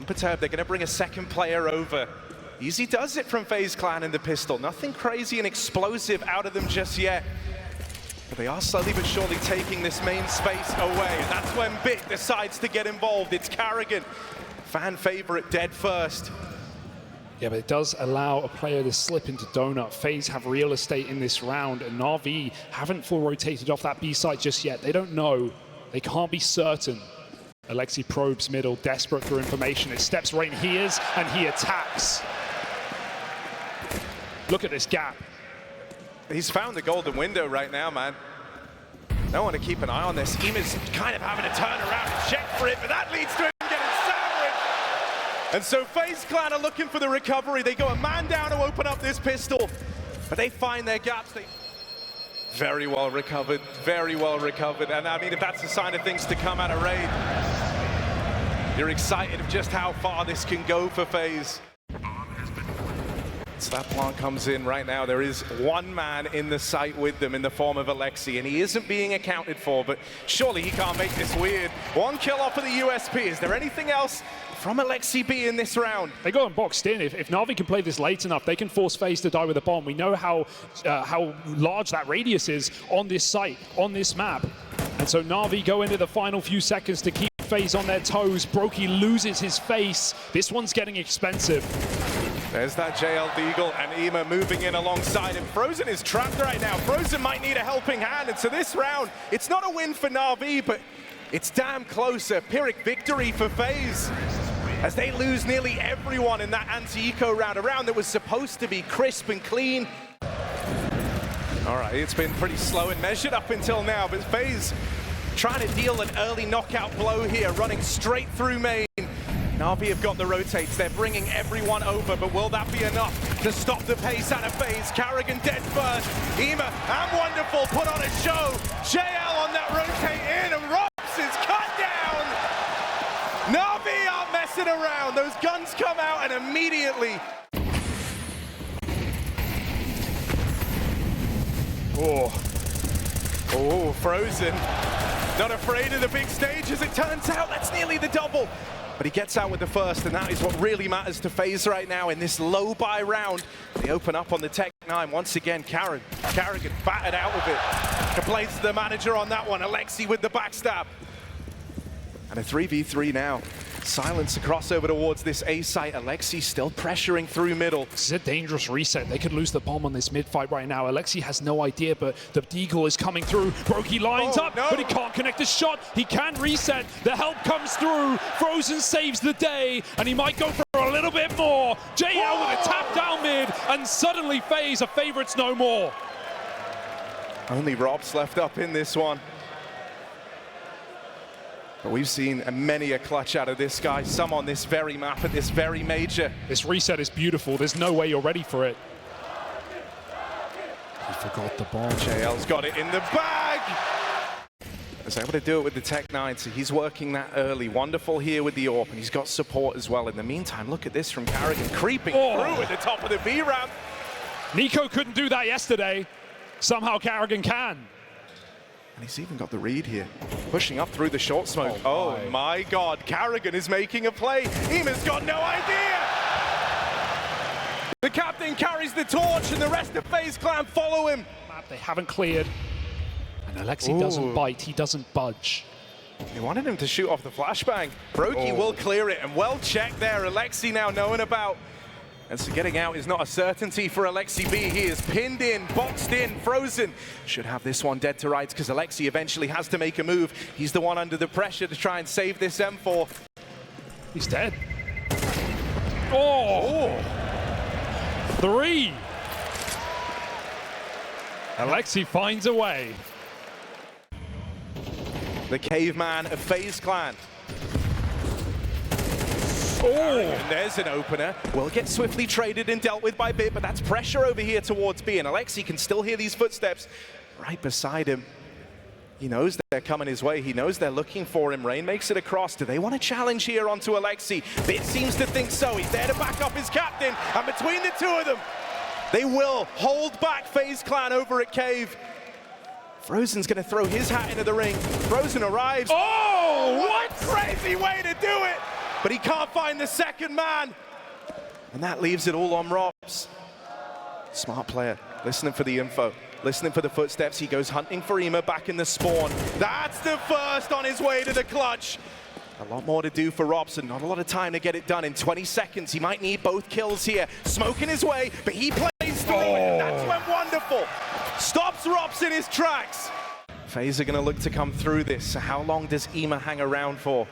Unperturbed, they're going to bring a second player over. Easy does it from FaZe Clan in the pistol. Nothing crazy and explosive out of them just yet. But they are slowly but surely taking this main space away. And that's when Bit decides to get involved. It's Carrigan, fan favorite, dead first. Yeah, but it does allow a player to slip into Donut. FaZe have real estate in this round, and Navi haven't full rotated off that B site just yet. They don't know. They can't be certain. Alexi probes middle, desperate for information. It steps right in here's, and he attacks. Look at this gap. He's found the golden window right now, man. I want to keep an eye on this. Ema's kind of having to turn around and check for it, but that leads to him getting sandwiched. And so FaZe Clan are looking for the recovery. They go a man down to open up this pistol, but they find their gaps. Very well recovered, very well recovered. And I mean, if that's a sign of things to come out of Raid, you're excited of just how far this can go for FaZe. So that plant comes in right now. There is one man in the site with them in the form of Alexi, and he isn't being accounted for, but surely he can't make this weird. One kill off of the USP. Is there anything else from Alexi B in this round? They go and boxed in. If Navi can play this late enough, they can force FaZe to die with a bomb. We know how large that radius is on this site, on this map. And so Navi go into the final few seconds to keep FaZe on their toes. Brokey loses his face. This one's getting expensive. There's that JL Deagle and Ema moving in alongside him. Frozen is trapped right now. Frozen might need a helping hand. And so this round, it's not a win for Navi, but it's damn close. A Pyrrhic victory for FaZe, as they lose nearly everyone in that anti-eco round, a round that was supposed to be crisp and clean. All right, it's been pretty slow and measured up until now, but FaZe trying to deal an early knockout blow here, running straight through main. Navi have got the rotates, they're bringing everyone over, but will that be enough to stop the pace out of FaZe? Carrigan dead first, Ema and Wonderful put on a show. JL on that rotate in, and Robs is cut down. Navi aren't messing around, those guns come out and immediately. Oh, Frozen, not afraid of the big stage as it turns out. That's nearly the double. But he gets out with the first, and that is what really matters to FaZe right now in this low buy round. They open up on the Tech 9 once again. Carrigan battered out of it. Complains to the manager on that one. Alexi with the backstab. And a 3v3 now. Silence across over towards this A site. Alexi still pressuring through middle. This is a dangerous reset. They could lose the bomb on this mid fight right now. Alexi has no idea, but the Deagle is coming through. Brokey lines up, but he can't connect the shot. He can reset. The help comes through. Frozen saves the day, and he might go for a little bit more. JL with a tap down mid, and suddenly FaZe are favorites no more. Only Rob's left up in this one. But we've seen many a clutch out of this guy, some on this very map at this very major. This reset is beautiful. There's no way you're ready for it. He forgot the bomb. JL's got it in the bag. He's able to do it with the Tech 9, so he's working that early. Wonderful here with the AWP, and he's got support as well. In the meantime, look at this from Carrigan, creeping through at the top of the B ramp. Nico couldn't do that yesterday. Somehow Carrigan can. And he's even got the read here, pushing up through the short smoke. Oh my God, Carrigan is making a play. Ema's got no idea. The captain carries the torch, and the rest of FaZe Clan follow him. They haven't cleared, and Alexi doesn't bite, he doesn't budge. They wanted him to shoot off the flashbang. Brokey will clear it, and well checked there. Alexi now knowing about. And so getting out is not a certainty for Alexi B. He is pinned in, boxed in, Frozen. Should have this one dead to rights, because Alexi eventually has to make a move. He's the one under the pressure to try and save this M4. He's dead. Oh! 3! Alexi finds a way. The caveman of FaZe Clan. And there's an opener. Will get swiftly traded and dealt with by Bit, but that's pressure over here towards B, and Alexi can still hear these footsteps right beside him. He knows they're coming his way. He knows they're looking for him. Rain makes it across. Do they want to challenge here onto Alexi? Bit seems to think so. He's there to back up his captain, and between the two of them, they will hold back FaZe Clan over at Cave. Frozen's going to throw his hat into the ring. Frozen arrives. Oh, what crazy way to do it! but he can't find the second man. And that leaves it all on Robs. Smart player, listening for the info, listening for the footsteps. He goes hunting for Ema back in the spawn. That's the first on his way to the clutch. A lot more to do for Robson, not a lot of time to get it done in 20 seconds. He might need both kills here. Smoking his way, but he plays through it, and that's went wonderful. Stops Robson in his tracks. FaZe are gonna look to come through this. So how long does Ema hang around for?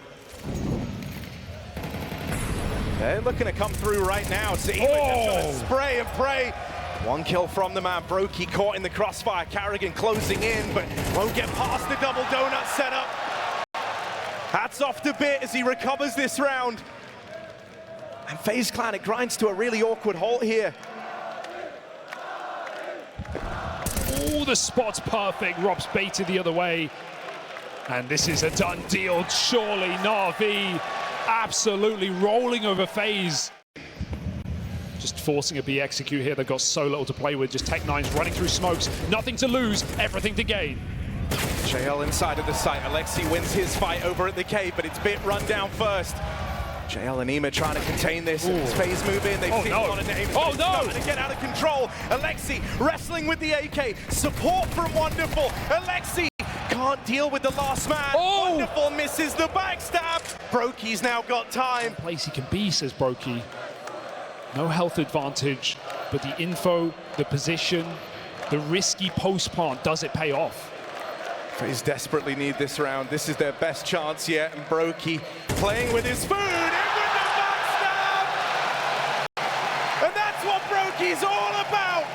They're looking to come through right now. So Ema just gonna spray and pray. One kill from the man. Brokey caught in the crossfire. Carrigan closing in, but won't get past the double donut setup. Hats off to Bit as he recovers this round. And FaZe Clan, it grinds to a really awkward halt here. Oh, the spot's perfect. Rob's baited the other way. And this is a done deal. Surely Navi absolutely rolling over FaZe. Just forcing a B execute here. They've got so little to play with. Just Tech9's running through smokes. Nothing to lose, everything to gain. JL inside of the site. Alexi wins his fight over at the cave, but it's Bit run down first. JL and Ema trying to contain this. As FaZe move in, they've seen a lot of names. Oh no! Starting to get out of control. Alexi wrestling with the AK. Support from Wonderful. Alexi can't deal with the last man. Wonderful misses the backstab. Brokey's now got time. Place he can be, says Brokey. No health advantage, but the info, the position, the risky post plant, does it pay off? FaZe desperately need this round. This is their best chance yet, and Brokey playing with his food, in with the backstab! And that's what Brokey's all about!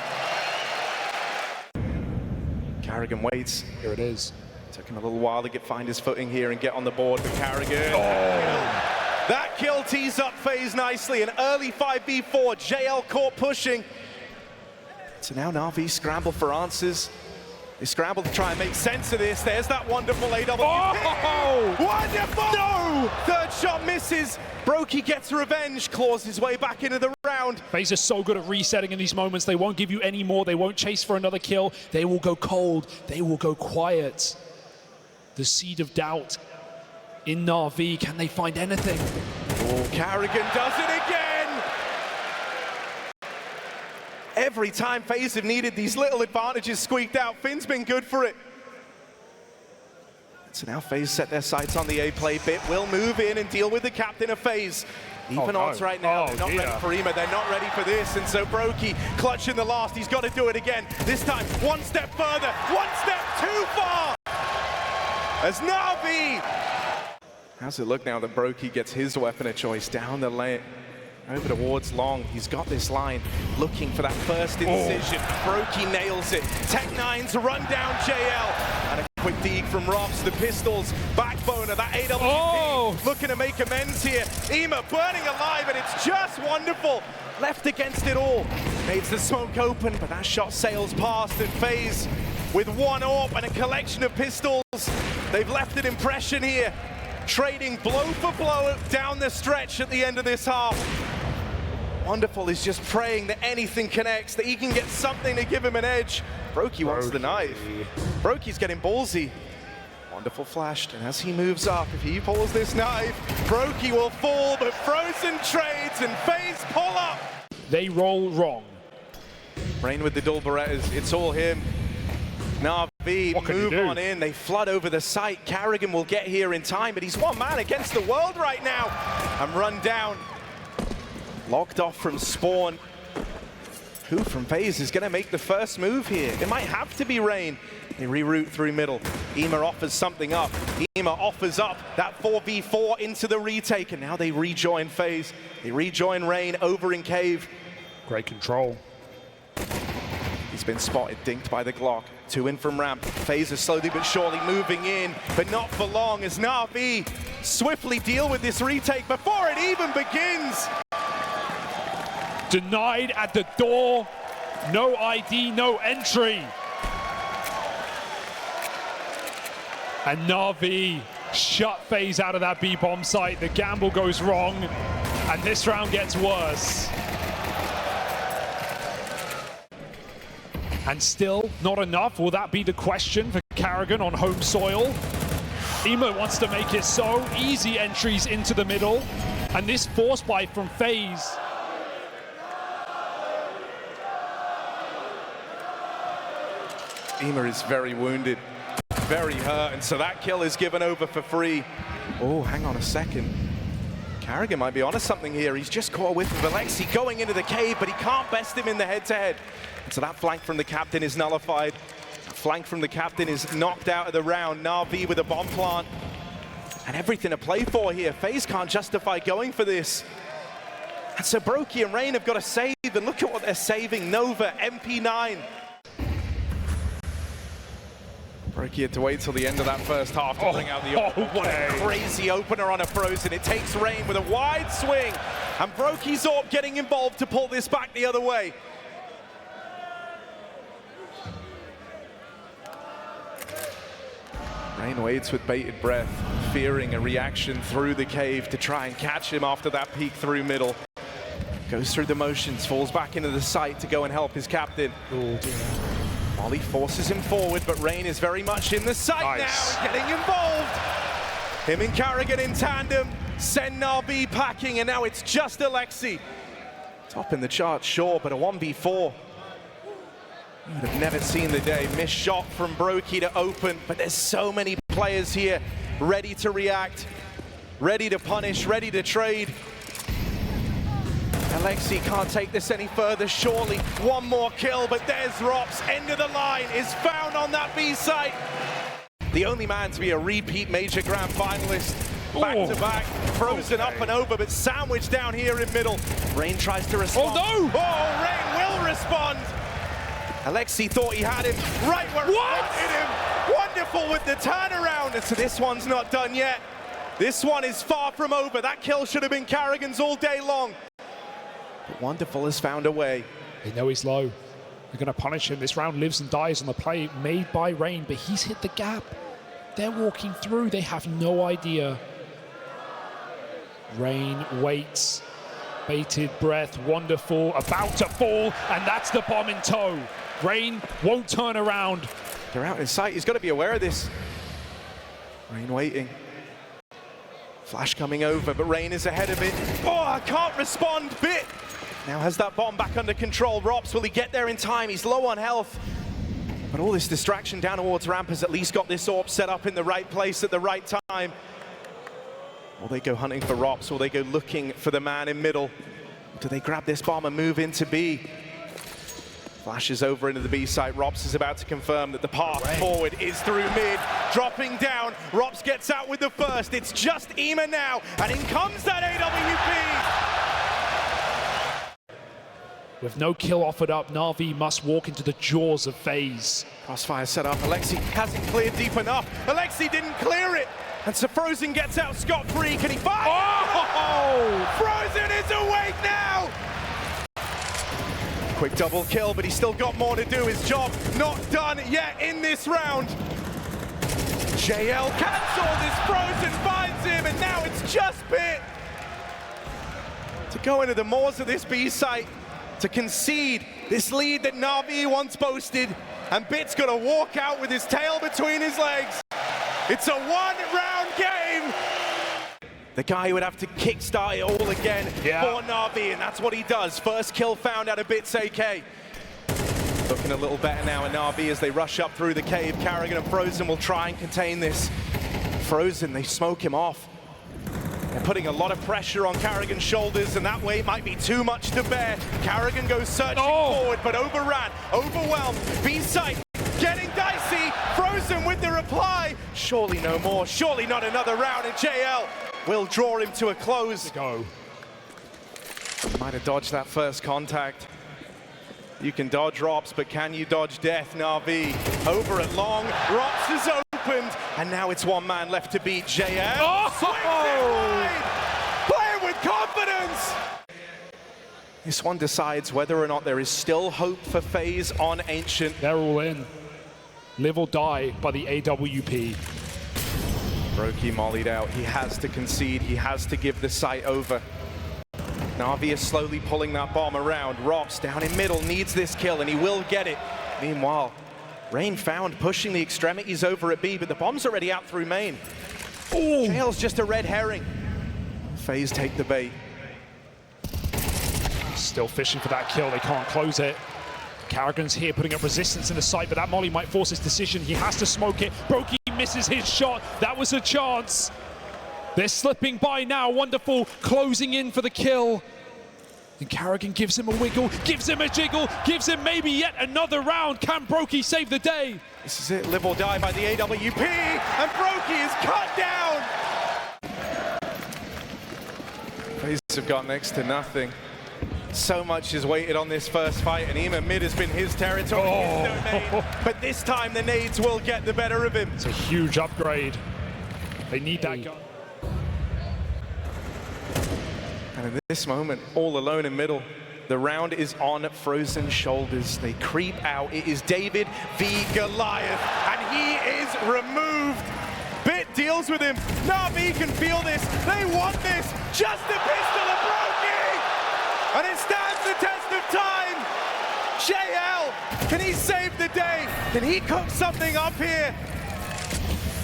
Carrigan waits. Here it is. Took him a little while to find his footing here and get on the board, but Carrigan. That kill tees up FaZe nicely. An early 5v4, JL caught pushing. So now Navi scramble for answers. They scramble to try and make sense of this. There's that wonderful AW. Wonderful! No! Third shot misses. Brokey gets revenge, claws his way back into the round. FaZe are so good at resetting in these moments. They won't give you any more. They won't chase for another kill. They will go cold. They will go quiet. The seed of doubt in Navi. Can they find anything? Oh, Carrigan does it again! Every time FaZe have needed these little advantages squeaked out, Finn's been good for it. So now FaZe set their sights on the A play. Bit will move in and deal with the captain of FaZe. Even odds right now, they're not ready for Ema, they're not ready for this, and so Brokey clutching the last, he's got to do it again. This time, one step further, one step too far! As Navi! How's it look now that Brokey gets his weapon of choice down the lane? Over towards Long, he's got this line, looking for that first incision. Brokey nails it. Tech9's run down JL. And a quick dig from Robs, the pistols, backbone of that AWP. Looking to make amends here. Ema burning alive, and it's just wonderful. Left against it all. Makes the smoke open, but that shot sails past, and FaZe with one AWP and a collection of pistols. They've left an impression here. Trading blow for blow down the stretch at the end of this half. Wonderful is just praying that anything connects, that he can get something to give him an edge. Brokey wants the knife. Brokey's getting ballsy. Wonderful flashed, and as he moves up, if he pulls this knife, Brokey will fall, but Frozen trades and FaZe pull up. They roll wrong. Rain with the dual Berettas, it's all him. Navi move on in, they flood over the site. Carrigan will get here in time, but he's one man against the world right now. And run down. Locked off from spawn. Who from FaZe is gonna make the first move here? It might have to be Rain. They reroute through middle. Ema offers something up. Ema offers up that 4v4 into the retake, and now they rejoin FaZe. They rejoin Rain over in cave. Great control. He's been spotted, dinked by the Glock. 2 in from ramp. FaZe is slowly but surely moving in, but not for long as Navi swiftly deal with this retake before it even begins. Denied at the door. No ID, no entry. And Navi shut FaZe out of that B-bomb site. The gamble goes wrong, and this round gets worse. And still not enough. Will that be the question for Carrigan on home soil? Ema wants to make it so. Easy entries into the middle. And this force buy from FaZe. Ema is very wounded, very hurt, and so that kill is given over for free. Oh, hang on a second. Carrigan might be onto something here. He's just caught a whiff of Alexi going into the cave, but he can't best him in the head-to-head. And so that flank from the captain is nullified. That flank from the captain is knocked out of the round. Navi with a bomb plant. And everything to play for here. FaZe can't justify going for this. And so Brokey and Rain have got to save, and look at what they're saving. Nova, MP9. Brokey had to wait till the end of that first half to bring out the opener. What a crazy opener on a Frozen. It takes Rain with a wide swing. And Brokey's Orb getting involved to pull this back the other way. Rain waits with bated breath, fearing a reaction through the cave to try and catch him after that peek through middle. Goes through the motions, falls back into the site to go and help his captain. Oh, dear. Molly forces him forward, but Rain is very much in the sight now, getting involved. Him and Carrigan in tandem, send Navi packing, and now it's just Alexi. Top in the chart, sure, but a 1v4. You would have never seen the day. Missed shot from Brokey to open, but there's so many players here ready to react, ready to punish, ready to trade. Alexi can't take this any further, surely. One more kill, but there's Rops. End of the line is found on that B site. The only man to be a repeat major grand finalist. Back to back, Frozen up and over, but sandwiched down here in middle. Rain tries to respond. Oh no! Oh, Rain will respond. Alexi thought he had him right where he wanted him. Wonderful with the turnaround. And so this one's not done yet. This one is far from over. That kill should have been Carrigan's all day long. But Wonderful has found a way. They know he's low. They're going to punish him. This round lives and dies on the play made by Rain, but he's hit the gap. They're walking through. They have no idea. Rain waits. Bated breath. Wonderful. About to fall. And that's the bomb in tow. Rain won't turn around. They're out in sight. He's got to be aware of this. Rain waiting. Flash coming over, but Rain is ahead of it. Oh, I can't respond. Bit. Now has that bomb back under control. Rops, will he get there in time? He's low on health. But all this distraction down towards ramp has at least got this orb set up in the right place at the right time. Will they go hunting for Rops? Will they go looking for the man in middle? Do they grab this bomb and move into B? Flashes over into the B site. Rops is about to confirm that the path forward is through mid. Dropping down. Rops gets out with the first. It's just Ema now. And in comes that AWP. With no kill offered up, Navi must walk into the jaws of FaZe. Crossfire set up. Alexi hasn't cleared deep enough. Alexi didn't clear it. And so Frozen gets out scot-free. Can he fire? Oh! Frozen is awake now! Quick double kill, but he's still got more to do. His job not done yet in this round. JL cancelled as Frozen finds him, and now it's just Bit to go into the moors of this B site, to concede this lead that Navi once boasted, and Bit's got to walk out with his tail between his legs. It's a one-round game. The guy who would have to kickstart it all again for Navi, and that's what he does. First kill found out of Bit's AK. Looking a little better now in Navi as they rush up through the cave. Carrigan and Frozen will try and contain this. Frozen, they smoke him off. They're putting a lot of pressure on Carrigan's shoulders, and that weight might be too much to bear. Carrigan goes searching forward, but overran, overwhelmed. B-site getting dicey. Frozen with the reply. Surely no more, surely not another round, and JL will draw him to a close. Go. Might have dodged that first contact. You can dodge Rops, but can you dodge death? Navi over at long. Rops is opened, and now it's one man left to beat. JL swings it wide. Playing with confidence. This one decides whether or not there is still hope for FaZe on Ancient. They're all in. Live or die by the AWP. Brokey mollied out. He has to concede. He has to give the site over. Navi is slowly pulling that bomb around. Rops down in middle needs this kill, and he will get it. Meanwhile, Rain found pushing the extremities over at B, but the bomb's already out through main. Jail's just a red herring. FaZe take the bait. Still fishing for that kill, they can't close it. Carrigan's here putting up resistance in the site, but that molly might force his decision. He has to smoke it. Brokey misses his shot. That was a chance. They're slipping by now. Wonderful closing in for the kill. And Carrigan gives him a wiggle, gives him a jiggle, gives him maybe yet another round. Can Brokey save the day? This is it, live or die by the AWP, and Brokey is cut down! FaZe have got next to nothing. So much is weighted on this first fight, and Ema mid has been his territory, his domain. But this time the nades will get the better of him. It's a huge upgrade. They need that gun. And in this moment, all alone in middle, the round is on Frozen shoulders. They creep out. It is David v Goliath, and he is removed. Bit deals with him. Navi can feel this. They want this. Just a pistol of Brokey! And it stands the test of time. JL, can he save the day? Can he cook something up here?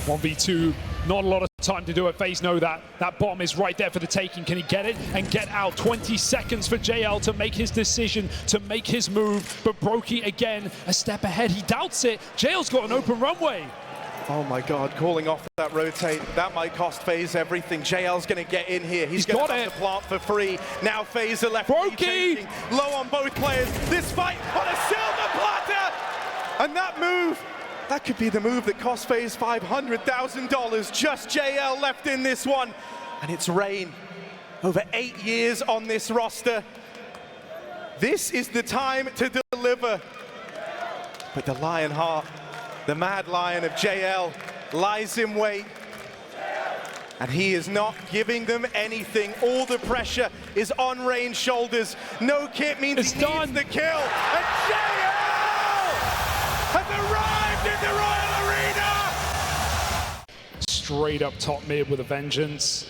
1v2, not a lot of time to do it. FaZe know that. That bomb is right there for the taking. Can he get it and get out? 20 seconds for JL to make his decision, to make his move. But Brokey again, a step ahead. He doubts it. JL's got an open runway. Oh my God, calling off that rotate. That might cost FaZe everything. JL's going to get in here. He's going to have the plant for free. Now FaZe are left Brokey! Low on both players. This fight on a silver platter! And that move, that could be the move that cost FaZe $500,000. Just JL left in this one. And it's Rain. Over 8 years on this roster. This is the time to deliver. But the lion heart, the mad lion of JL, lies in wait. And he is not giving them anything. All the pressure is on Rain's shoulders. No kit means he needs the kill. And JL has arrived in the Royal Arena! Straight up top mid with a vengeance.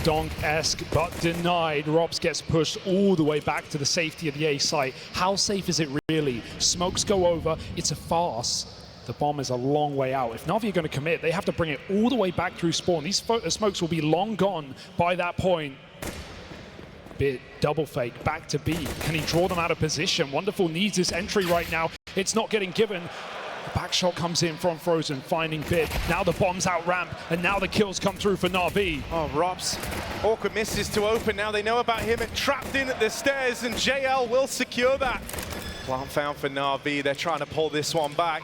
Donk-esque, but denied. Robs gets pushed all the way back to the safety of the A site. How safe is it really? Smokes go over, it's a farce. The bomb is a long way out. If Navi are going to commit, they have to bring it all the way back through spawn. These smokes will be long gone by that point. Bit double fake, back to B. Can he draw them out of position? Wonderful needs this entry right now. It's not getting given. The back shot comes in from Frozen, finding Bit. Now the bomb's out ramp, and now the kills come through for Navi. Oh, Robs. Awkward misses to open. Now they know about him. Trapped in at the stairs, and JL will secure that. Plant found for Navi. They're trying to pull this one back.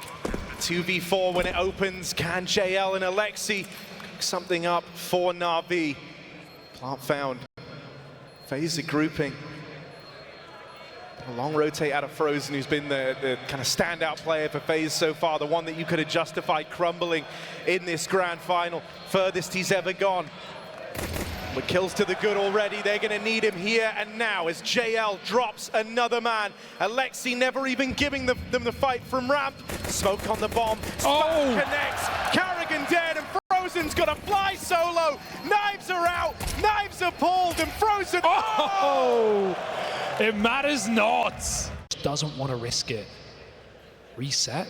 2v4 when it opens. Can JL and Alexi cook something up for Navi? Plant found. FaZe grouping. A long rotate out of Frozen, who's been the kind of standout player for FaZe so far, the one that you could have justified crumbling in this grand final. Furthest he's ever gone. But kills to the good already. They're going to need him here and now as JL drops another man. Alexi never even giving them the fight from ramp. Smoke on the bomb. Smoke connects. Carrigan dead, and Frozen's got to fly solo. Knives are out. Knives are pulled, and Frozen. Oh! It matters not. Doesn't want to risk it. Reset.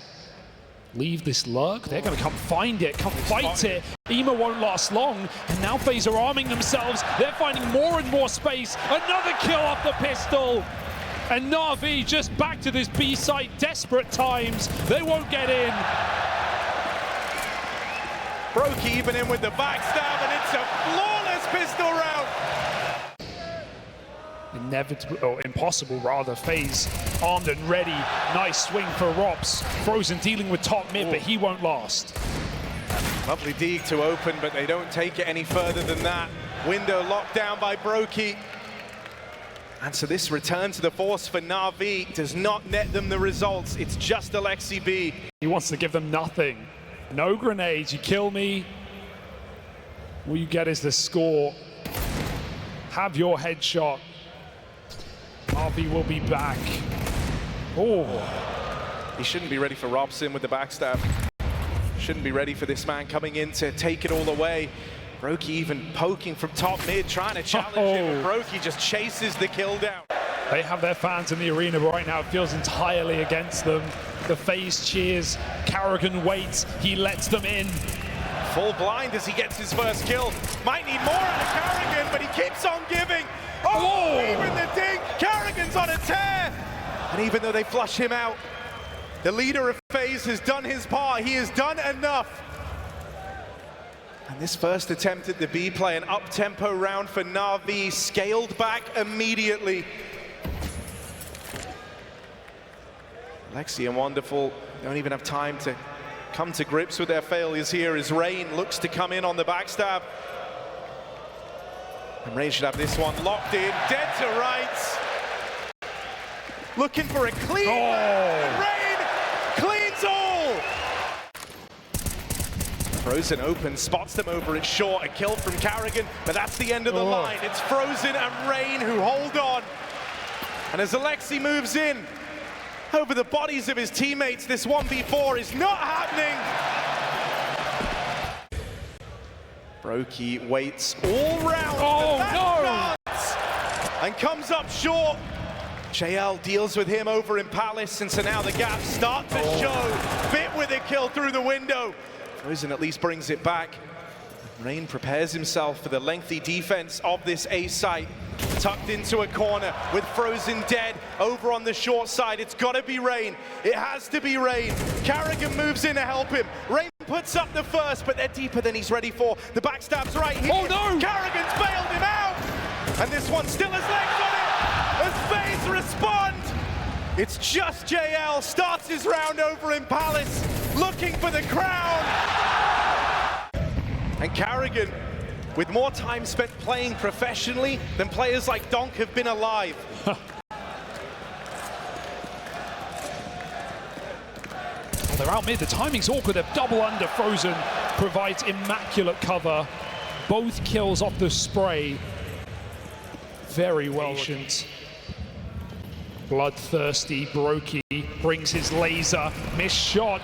Leave this lurk. They're going to come find it, come fight it. Ema won't last long, and now FaZe are arming themselves. They're finding more and more space. Another kill off the pistol. And Navi just back to this B site, desperate times. They won't get in. Brokey even in with the backstab, and it's a flawless pistol round. Inevitable, or impossible rather. FaZe armed and ready. Nice swing for Robs. Frozen dealing with top mid, but he won't last. Lovely dig to open, but they don't take it any further than that. Window locked down by Brokey. And so this return to the force for Navi does not net them the results. It's just Alexi B. He wants to give them nothing. No grenades, you kill me. All you get is the score. Have your headshot. Navi will be back. Oh. He shouldn't be ready for Robson with the backstab. Shouldn't be ready for this man coming in to take it all away. Brokey even poking from top mid, trying to challenge him, and Brokey just chases the kill down. They have their fans in the arena, but right now it feels entirely against them. The FaZe cheers, Carrigan waits, he lets them in. Full blind as he gets his first kill. Might need more out of Carrigan, but he keeps on giving. Oh, even the dink. Carrigan's on a tear. And even though they flush him out, the leader of FaZe has done his part. He has done enough. And this first attempt at the B play, an up-tempo round for Navi, scaled back immediately. Alexi and Wonderful don't even have time to come to grips with their failures here as Rain looks to come in on the backstab. And Rain should have this one locked in, dead to rights. Looking for a clean. Rain cleans all. Frozen open, spots them over it short, a kill from Carrigan, but that's the end of the line. It's Frozen and Rain who hold on. And as Alexi moves in, over the bodies of his teammates, this 1v4 is not happening. Brokey waits all round. And comes up short. JL deals with him over in Palace, and so now the gaps start to show. Bit with a kill through the window. Frozen at least brings it back. Rain prepares himself for the lengthy defense of this A site. Tucked into a corner with Frozen dead over on the short side. It's got to be Rain. It has to be Rain. Carrigan moves in to help him. Rain puts up the first, but they're deeper than he's ready for. The backstab's right here. Oh no! Carrigan's bailed him out. And this one still has legs on it as FaZe respond. It's just JL, starts his round over in Palace, looking for the crown. And Carrigan, with more time spent playing professionally than players like Donk have been alive. They're out mid, the timing's awkward, they're double under. Frozen provides immaculate cover. Both kills off the spray. Very well shot. Bloodthirsty Brokey brings his laser, missed shot.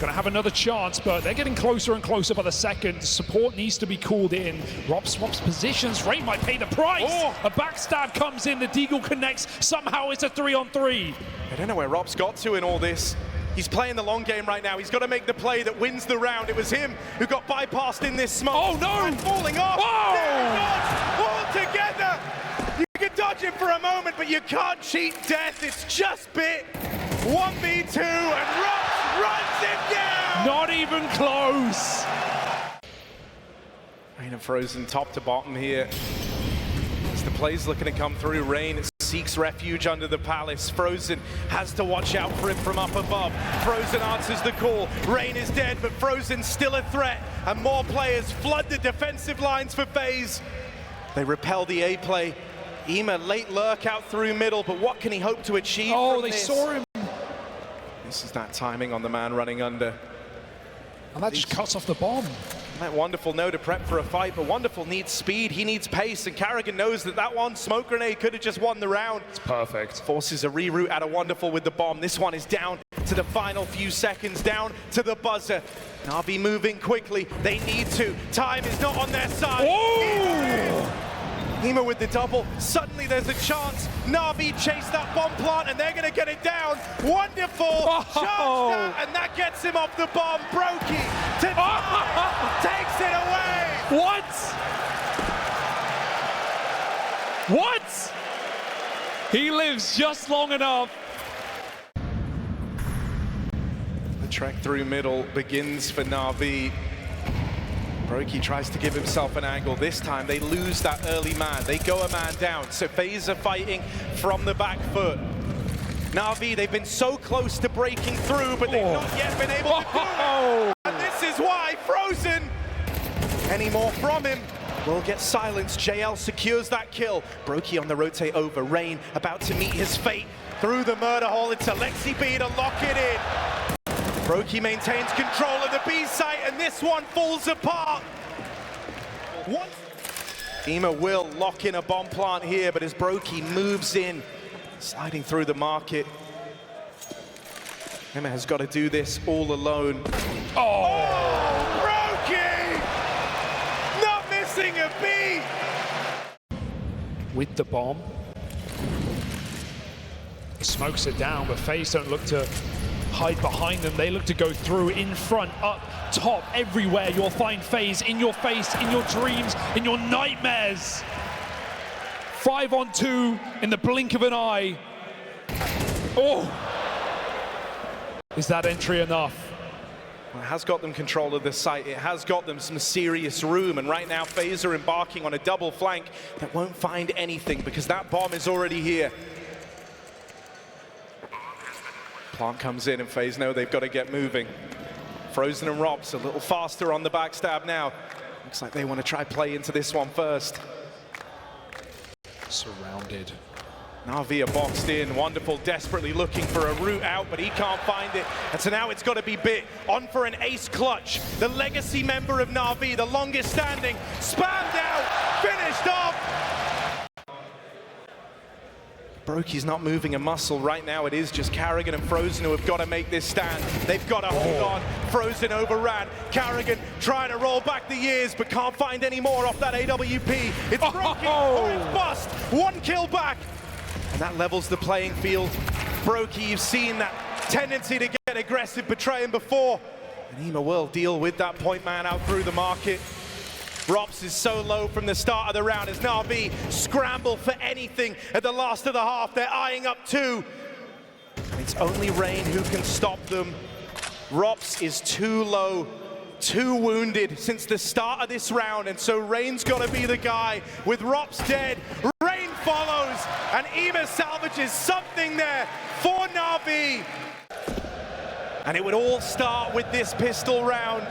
Gonna have another chance, but they're getting closer and closer by the second. Support needs to be called in. Rob swaps positions, Rain might pay the price. A backstab comes in, the Deagle connects. Somehow it's a 3-on-3. I don't know where Rob's got to in all this. He's playing the long game right now. He's got to make the play that wins the round. It was him who got bypassed in this smoke. Oh no! And falling off. All together. You can dodge him for a moment, but you can't cheat death. It's just bit. 1v2 and Rob runs him down. Not even close. Rain and Frozen top to bottom here. As the play's looking to come through, Rain seeks refuge under the Palace. Frozen has to watch out for him from up above. Frozen answers the call. Rain is dead, but Frozen's still a threat. And more players flood the defensive lines for FaZe. They repel the A play. Ema late lurk out through middle, but what can he hope to achieve from they this? saw him. This is that timing on the man running under. And that just cuts off the bomb. That Wonderful know to prep for a fight, but Wonderful needs speed, he needs pace, and Carrigan knows that that one smoke grenade could have just won the round. It's perfect. Forces a reroute out of Wonderful with the bomb. This one is down to the final few seconds, down to the buzzer. Navi moving quickly, they need to. Time is not on their side. Ema with the double, suddenly there's a chance. Navi chase that bomb plant and they're gonna get it down. Wonderful, that, and that gets him off the bomb. Brokey takes it away. What? He lives just long enough. The trek through middle begins for Navi. Brokey tries to give himself an angle. This time they lose that early man. They go a man down. So FaZe are fighting from the back foot. Navi, they've been so close to breaking through, but they've not yet been able to do it. And this is why Frozen, any more from him, will get silenced. JL secures that kill. Brokey on the rotate over. Rain about to meet his fate through the murder hole. It's Alexi B to lock it in. Brokey maintains control of the B site, and this one falls apart. Ema will lock in a bomb plant here, but as Brokey moves in, sliding through the market, Ema has got to do this all alone. Brokey! Not missing a B! With the bomb. Smokes it down, but FaZe don't look to hide behind them. They look to go through, in front, up, top, everywhere. You'll find FaZe in your face, in your dreams, in your nightmares. 5-on-2 in the blink of an eye. Oh! Is that entry enough? Well, it has got them control of the site. It has got them some serious room. And right now, FaZe are embarking on a double flank that won't find anything because that bomb is already here. Plant comes in and FaZe know they've got to get moving. Frozen and Rops a little faster on the backstab now. Looks like they want to try play into this one first. Surrounded. Navi are boxed in, Wonderful desperately looking for a route out, but he can't find it. And so now it's got to be Bit on for an ace clutch. The legacy member of Navi, the longest standing, spammed out, finished off. Brokey's not moving a muscle right now. It is just Karrigan and Frozen who have got to make this stand. They've got to hold on. Frozen overran. Karrigan trying to roll back the years, but can't find any more off that AWP. It's Brokey, or it's bust. 1 kill back. And that levels the playing field. Brokey, you've seen that tendency to get aggressive, betray him before. And Ema will deal with that point man out through the market. Rops is so low from the start of the round as Navi scramble for anything at the last of the half. They're eyeing up 2. And it's only Rain who can stop them. Rops is too low, too wounded since the start of this round, and so Rain's got to be the guy. With Rops dead, Rain follows, and Ema salvages something there for Navi. And it would all start with this pistol round.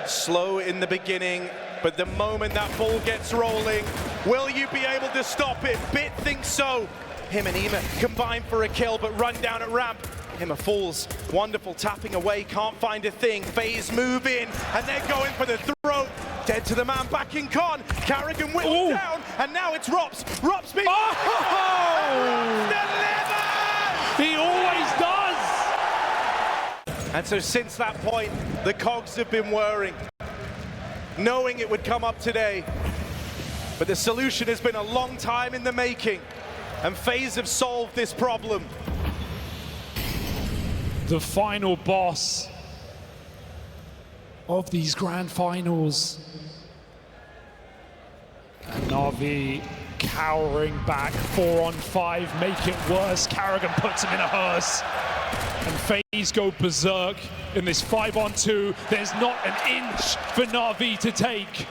Slow in the beginning, but the moment that ball gets rolling, will you be able to stop it? Bit thinks so. Him and Ema combine for a kill, but run down at ramp. Ema falls. Wonderful tapping away, can't find a thing. FaZe move in, and they're going for the throat. Dead to the man back in con. Karrigan whittles down, and now it's Rops. Rops being delivered! He always does! And so since that point, the cogs have been whirring, knowing it would come up today. But the solution has been a long time in the making, and FaZe have solved this problem. The final boss of these grand finals. And Navi cowering back, 4-on-5, make it worse. Karrigan puts him in a hearse. And FaZe go berserk in this 5-on-2. There's not an inch for Navi to take.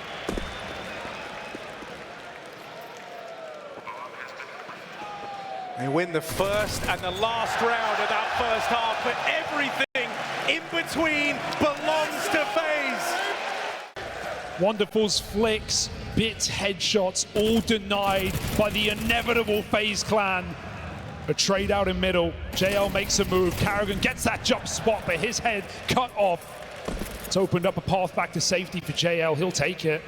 They win the first and the last round of that first half, but everything in between belongs to FaZe. Wonderful's flicks, Bit's headshots, all denied by the inevitable FaZe clan. A trade out in middle, JL makes a move, Karrigan gets that jump spot, but his head cut off. It's opened up a path back to safety for JL, he'll take it.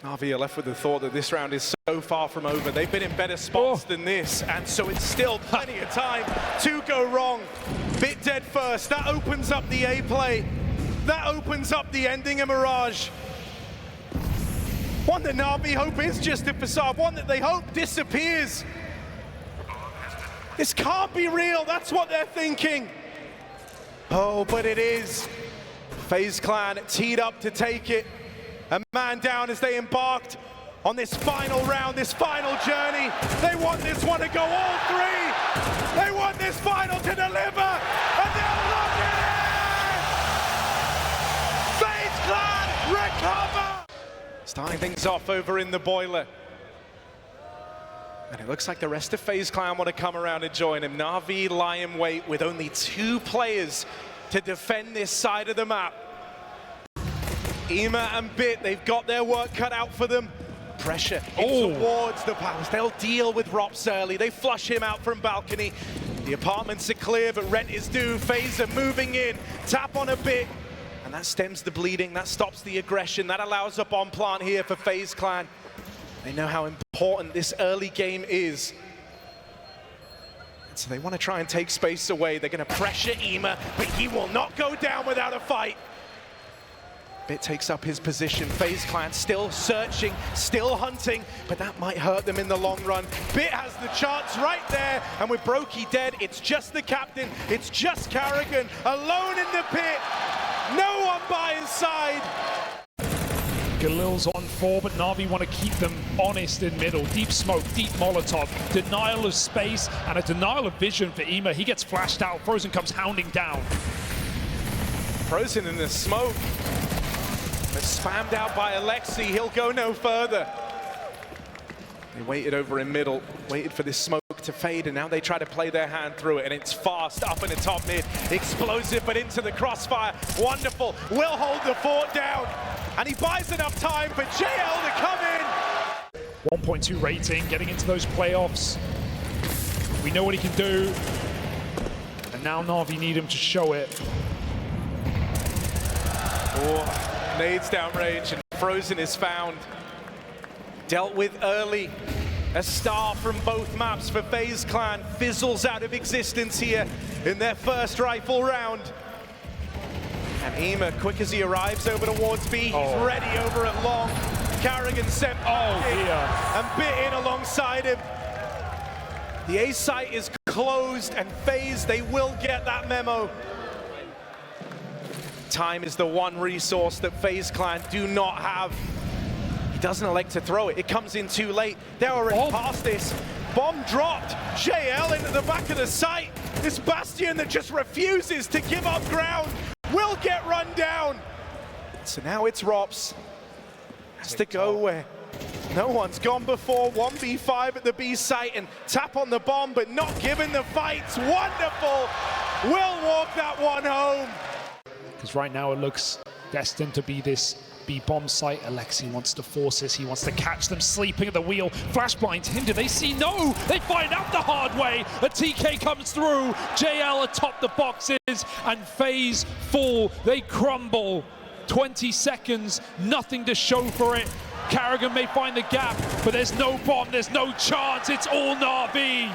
Navi are left with the thought that this round is so far from over. They've been in better spots than this, and so it's still plenty of time to go wrong. Bit dead first, that opens up the A play. That opens up the ending of Mirage. One that Navi hope is just a facade, one that they hope disappears. This can't be real, that's what they're thinking. Oh, but it is. FaZe clan teed up to take it. A man down as they embarked on this final round, this final journey. They want this one to go all 3. They want this final to deliver, and they'll lock it in! FaZe clan recover! Starting things off over in the boiler. And it looks like the rest of FaZe clan want to come around and join him. Navi lie in wait with only 2 players to defend this side of the map. Ema and Bit, they've got their work cut out for them. Pressure towards the Palace. They'll deal with Rops early. They flush him out from balcony. The apartments are clear, but rent is due. FaZe are moving in. Tap on a Bit. And that stems the bleeding. That stops the aggression. That allows a bomb plant here for FaZe clan. They know how important this early game is. And so they want to try and take space away. They're going to pressure Ema, but he will not go down without a fight. Bit takes up his position. FaZe Clan still searching, still hunting, but that might hurt them in the long run. Bit has the chance right there, and with Brokey dead, it's just the captain, it's just Carrigan, alone in the pit. No one by his side. Galil's on 4, but Navi want to keep them honest in middle. Deep smoke, deep Molotov, denial of space, and a denial of vision for Ema. He gets flashed out. Frozen comes hounding down. Frozen in the smoke. But spammed out by Alexi. He'll go no further. They waited over in middle, waited for this smoke to fade, and now they try to play their hand through it, and it's fast up in the top mid. Explosive, but into the crossfire. Wonderful. Will hold the fort down, and he buys enough time for JL to come in. 1.2 rating, getting into those playoffs. We know what he can do, and now Navi need him to show it. Oh, nades downrange, and Frozen is found. Dealt with early. A star from both maps for FaZe Clan fizzles out of existence here in their first rifle round. And Ema, quick as he arrives over towards B, he's ready over at long. Carrigan sent and bit in alongside him. The A site is closed, and FaZe, they will get that memo. Time is the one resource that FaZe Clan do not have. He doesn't elect to throw it. It comes in too late. They're already past this. Bomb dropped. JL into the back of the site. This Bastion that just refuses to give up ground will get run down. So now it's Rops. Has to go where no one's gone before. 1v5 at the B site and tap on the bomb, but not given the fights. Wonderful. Will walk that one home. Because right now it looks destined to be this B-bomb site. Alexi wants to force this. He wants to catch them sleeping at the wheel. Flash blinds him. Do they see? No! They find out the hard way. A TK comes through. JL atop the boxes, and FaZe fall. They crumble. 20 seconds, nothing to show for it. Carrigan may find the gap, but there's no bomb, there's no chance. It's all Navi.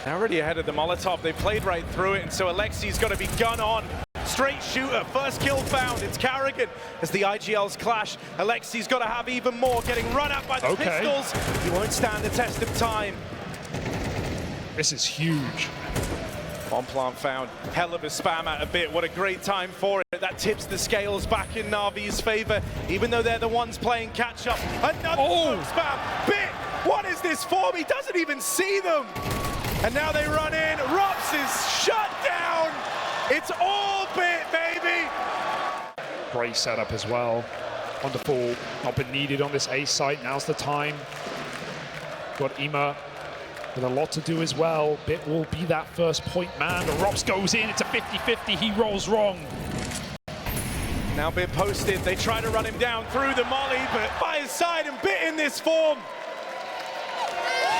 They're already ahead of the Molotov. They played right through it, and so Alexi's got to be gun on. Straight shooter, first kill found. It's Carrigan as the IGLs clash. Alexi's got to have even more, getting run at by the pistols. He won't stand the test of time. This is huge. Bomb plant found. Hell of a spam at a bit. What a great time for it. That tips the scales back in Navi's favor, even though they're the ones playing catch up. Another spam. Bit, what is this form? He doesn't even see them. And now they run in. Rops is shut down. It's all Bit, baby. Great setup as well. Wonderful. Not been needed on this A site. Now's the time. Got Ema with a lot to do as well. Bit will be that first point man. The Rops goes in. It's a 50-50. He rolls wrong. Now Bit posted. They try to run him down through the molly, but by his side, and Bit in this form.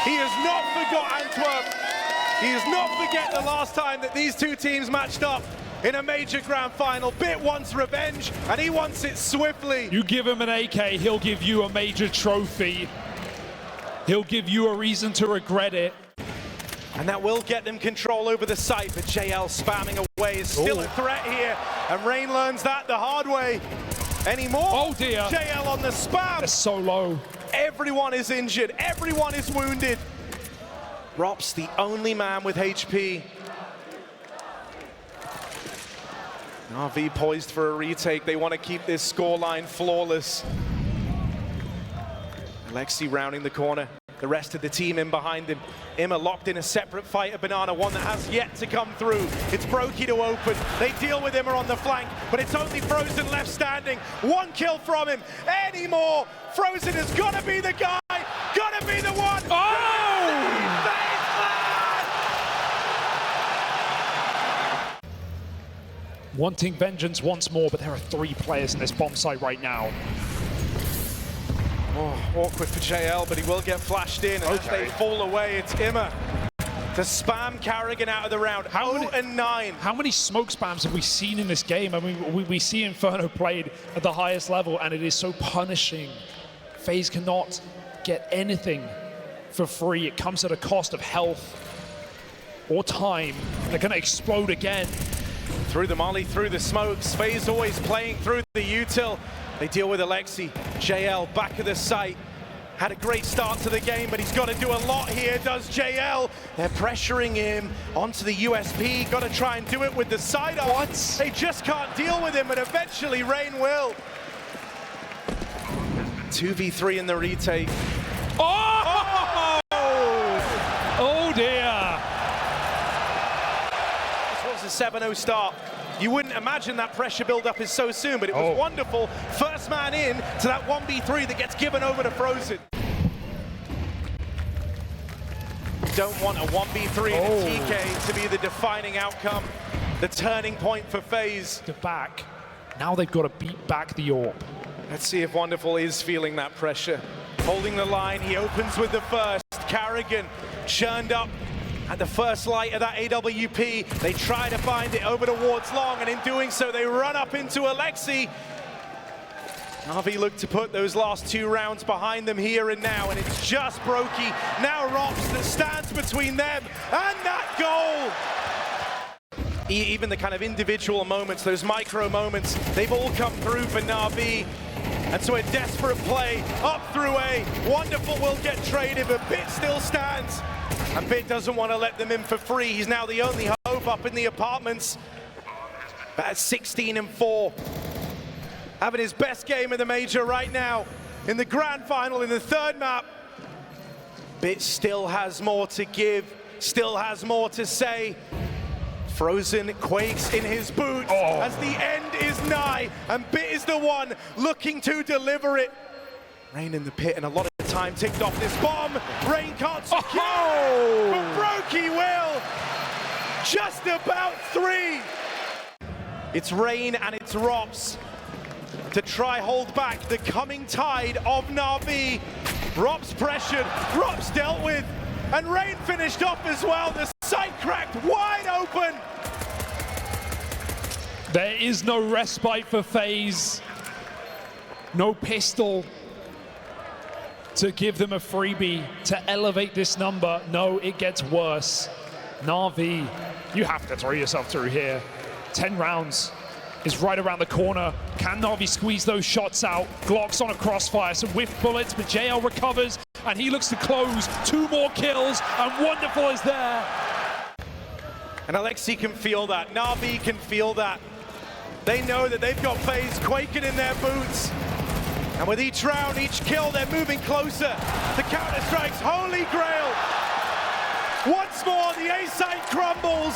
He has not forgot Antwerp. He does not forget the last time that these two teams matched up in a major grand final. Bit wants revenge, and he wants it swiftly. You give him an AK, he'll give you a major trophy. He'll give you a reason to regret it. And that will get them control over the site, but JL spamming away is still a threat here, and Rain learns that the hard way. Any more? Oh dear. JL on the spam. They're so low. Everyone is injured, everyone is wounded. Rops, the only man with HP. Navi poised for a retake. They want to keep this scoreline flawless. Alexi rounding the corner. The rest of the team in behind him. Ema locked in a separate fight at Banana, one that has yet to come through. It's Brokey to open. They deal with Ema on the flank, but it's only Frozen left standing. One kill from him. Any more? Frozen has got to be the guy. Got to be the one. Wanting vengeance once more, but there are 3 players in this bomb site right now. Oh, awkward for JL, but he will get flashed in, and as they fall away, it's Ema to spam Carrigan out of the round. 0-9. How many smoke spams have we seen in this game? I mean, we see Inferno played at the highest level, and it is so punishing. FaZe cannot get anything for free. It comes at a cost of health or time. They're going to explode again. Through the molly, through the smokes. FaZe always playing through the util. They deal with Alexi. JL back of the site. Had a great start to the game, but he's got to do a lot here, does JL. They're pressuring him onto the USP. Got to try and do it with the side up. What? They just can't deal with him, and eventually Rain will. 2v3 in the retake. Oh! Oh dear. This was a 7-0 start. You wouldn't imagine that pressure build-up is so soon, but it was wonderful. First man in to that 1v3 that gets given over to Frozen. Don't want a 1v3 in a TK to be the defining outcome, the turning point for FaZe. The back. Now they've got to beat back the AWP. Let's see if Wonderful is feeling that pressure. Holding the line, he opens with the first. Carrigan churned up at the first light of that AWP. They try to find it over towards Long, and in doing so, they run up into Alexi. Navi look to put those last 2 rounds behind them here and now, and it's just Brokey, now Rops, that stands between them and that goal. Even the kind of individual moments, those micro moments, they've all come through for Navi. And so a desperate play up through A. Wonderful will get traded, but Bit still stands. And Bit doesn't want to let them in for free. He's now the only hope up in the apartments. But at 16-4. Having his best game of the major right now. In the grand final, in the 3rd map. Bit still has more to give, still has more to say. Frozen quakes in his boots as the end is nigh, and Bit is the one looking to deliver it. Rain in the pit, and a lot of time ticked off this bomb. Rain can't secure, but Brokey will. Just about 3. It's Rain and it's Rops to try hold back the coming tide of Navi. Rops pressured, Rops dealt with, and Rain finished off as well. The site cracked wide open. There is no respite for FaZe. No pistol to give them a freebie to elevate this number. No, it gets worse. Navi, you have to throw yourself through here. 10 rounds is right around the corner. Can Navi squeeze those shots out? Glock's on a crossfire, some whiff bullets, but JL recovers, and he looks to close. 2 more kills, and Wonderful is there. And Alexi can feel that. Navi can feel that. They know that they've got FaZe quaking in their boots. And with each round, each kill, they're moving closer. The Counter-Strike's holy grail. Once more, the A site crumbles.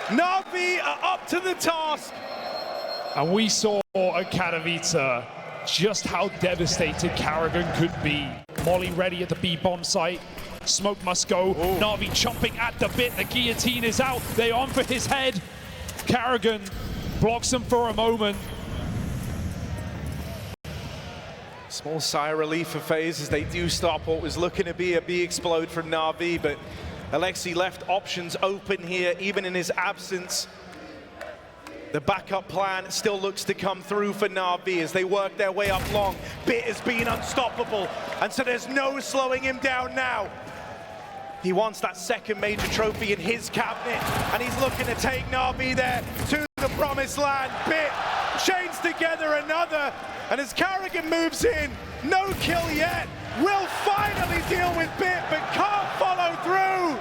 Navi are up to the task. And we saw at Katowice just how devastated Carrigan could be. Molly ready at the B bomb site. Smoke must go. Navi chomping at the bit. The guillotine is out. They on for his head. Carrigan blocks him for a moment. Small sigh of relief for FaZe as they do stop what was looking to be a B explode from Navi, but Alexi left options open here, even in his absence. The backup plan still looks to come through for Navi as they work their way up Long. Bit has been unstoppable, and so there's no slowing him down now. He wants that 2nd major trophy in his cabinet, and he's looking to take Navi there to the promised land. Bit chains together another, and as Carrigan moves in, no kill yet. Will finally deal with Bit, but can't follow through.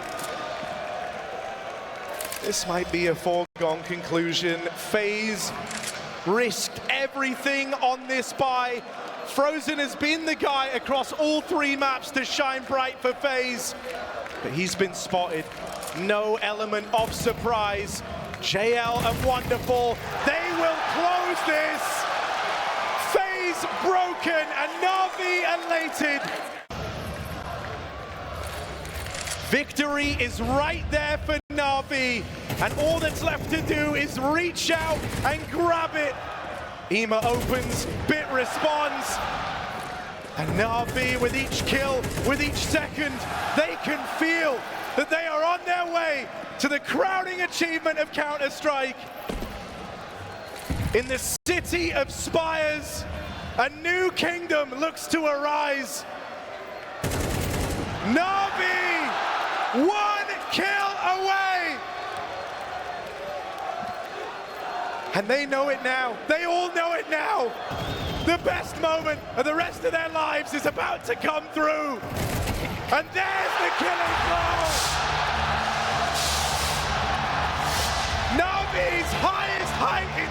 This might be a foregone conclusion. FaZe risked everything on this buy. Frozen has been the guy across all 3 maps to shine bright for FaZe, but he's been spotted. No element of surprise. JL and Wonderful, they will close this. FaZe broken and Navi elated. Victory is right there for Navi, and all that's left to do is reach out and grab it. Ema opens, Bit responds, and Navi, with each kill, with each second, they can feel that they are on their way to the crowning achievement of Counter-Strike. In the city of spires, a new kingdom looks to arise. Navi, 1 kill away And they know it now. They all know it now. The best moment of the rest of their lives is about to come through. And there's the killing blow. Navi's highest height is